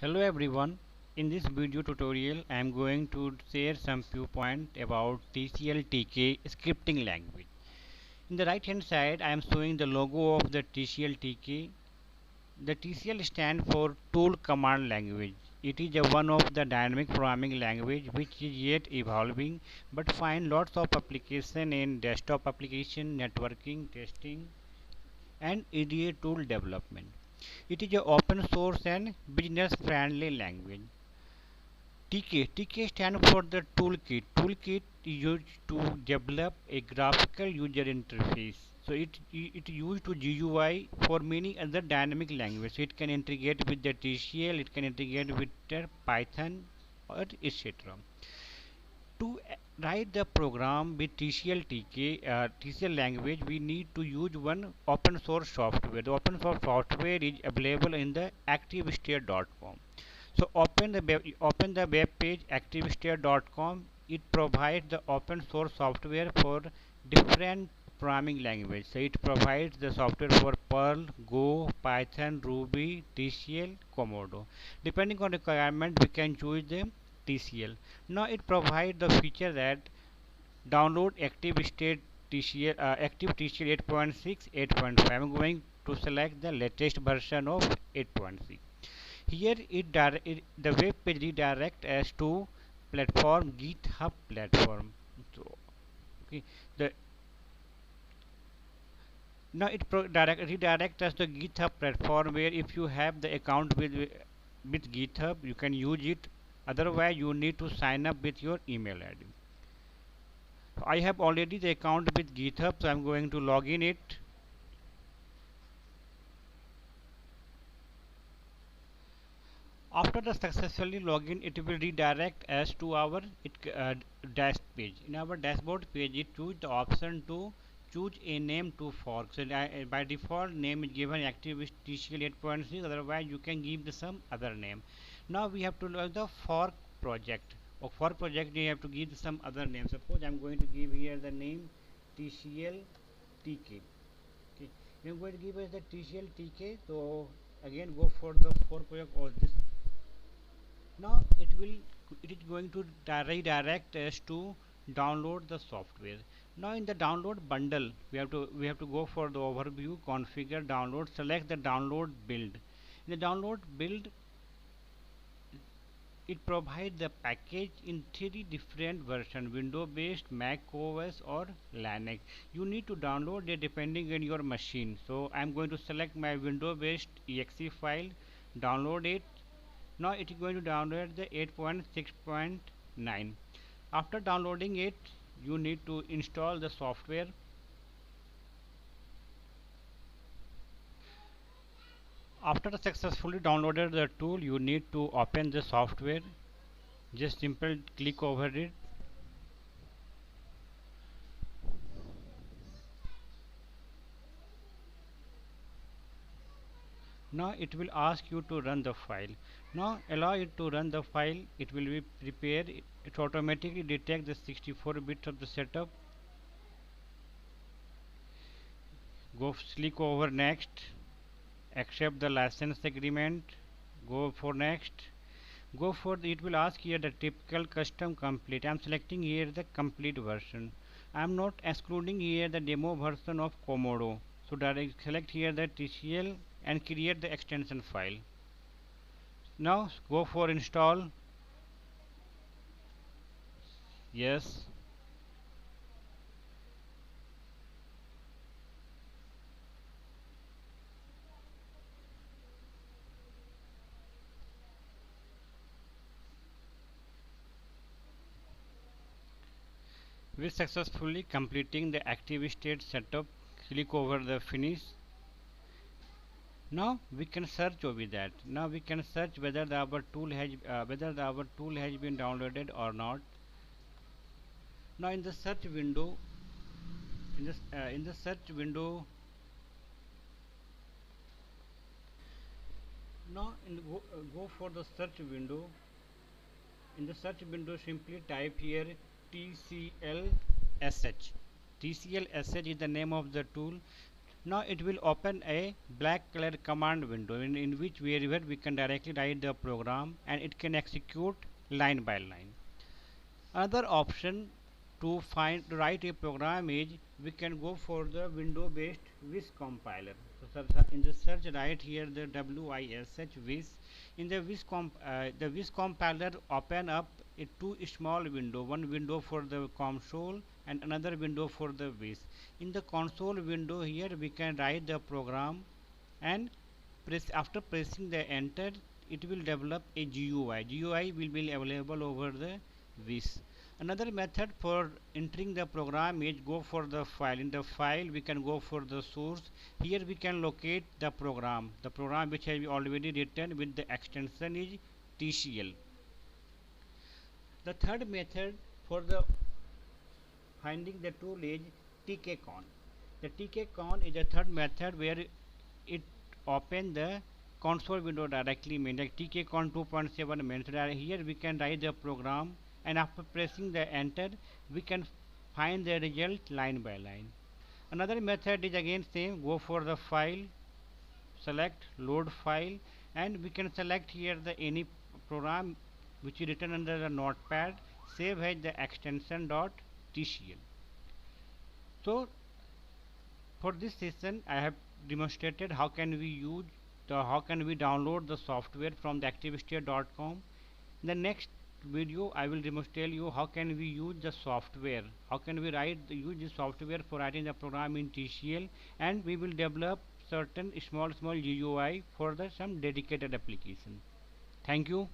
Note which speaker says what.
Speaker 1: Hello everyone. In this video tutorial I am going to share some few points about TCL TK scripting language. In the right hand side I am showing the logo of the TCL TK. The TCL stands for Tool Command Language. It is one of the dynamic programming language which is yet evolving but find lots of application in desktop application, networking, testing and EDA tool development. It is an open source and business friendly language. TK stands for the toolkit. Toolkit is used to develop a graphical user interface. So it used to GUI for many other dynamic languages. It can integrate with the TCL, it can integrate with the Python or etc. To write the program with TCL language, we need to use one open source software. The open source software is available in the activestate.com. So open the web page activestate.com. It provides the open source software for different programming language. So it provides the software for Perl, Go, Python, Ruby, TCL, Komodo. Depending on requirement, we can choose the TCL. Now it provides the feature that download active TCL 8.6, 8.5. I'm going to select the latest version of 8.6. Here the web page redirect as to platform GitHub platform. So okay, the now redirect us to GitHub platform where if you have the account with GitHub you can use it. Otherwise you need to sign up with your email ID. I have already the account with GitHub, so I'm going to log in it. After the successfully login, it will redirect us to our dash page. In our dashboard page, it choose the option to choose a name to fork. So by default, name is given active TCL 8.6. Otherwise, you can give the some other name. Now we have to look the fork project. Or fork project, you have to give some other name. Suppose I'm going to give here the name TCL TK. Okay, I'm going to give us the TCL TK. So again, go for the fork project or this. Now it is going to redirect us to download the software. Now in the download bundle we have to go for the overview, configure, download, select the download build. In the download build, it provides the package in three different versions: Windows based, Mac OS or Linux. You need to download it depending on your machine. So I'm going to select my Windows based exe file, download it. Now it is going to download the 8.6.9. After downloading it, you need to install the software. After successfully downloaded the tool, you need to open the software. Just simple click over it. Now it will ask you to run the file. Now allow it to run the file. It will be prepared. It automatically detects the 64 bits of the setup. Go click over next. Accept the license agreement. Go for next. Go for it will ask here the typical custom complete. I am selecting here the complete version. I am not excluding here the demo version of Komodo. So direct select here the TCL and create the extension file. Now go for install. Yes. With successfully completing the active state setup, click over the finish. Now we can search over that. Now we can search whether our tool has been downloaded or not. Now in the search window, in the search window, now go for the search window. In the search window, simply type here TCLSH. TCLSH is the name of the tool. Now it will open a black color command window in which wherever we can directly write the program and it can execute line by line. Another option to write a program is we can go for the window based WIS compiler. So in the search write here the WISH WIS. In the the WIS compiler open up a two small window, one window for the console and another window for the WIS. In the console window here we can write the program and after pressing the enter it will develop a GUI. GUI will be available over the WIS. Another method for entering the program is go for the file. In the file we can go for the source. Here we can locate the program which I have already written with the extension is TCL. The third method for the finding the tool is TKCon. The TKCon is a third method where it open the console window directly, means like TKCon 2.7 means that here we can write the program and after pressing the enter we can find the result line by line. Another method is again same, go for the file, select load file and we can select here the any program which is written under the notepad, save as the extension .tcl. So for this session I have demonstrated how can we download the software from the activestate.com. In the next video I will demonstrate you how can we use the software, how can we use the software for writing the program in TCL, and we will develop certain small GUI for the some dedicated application. Thank you.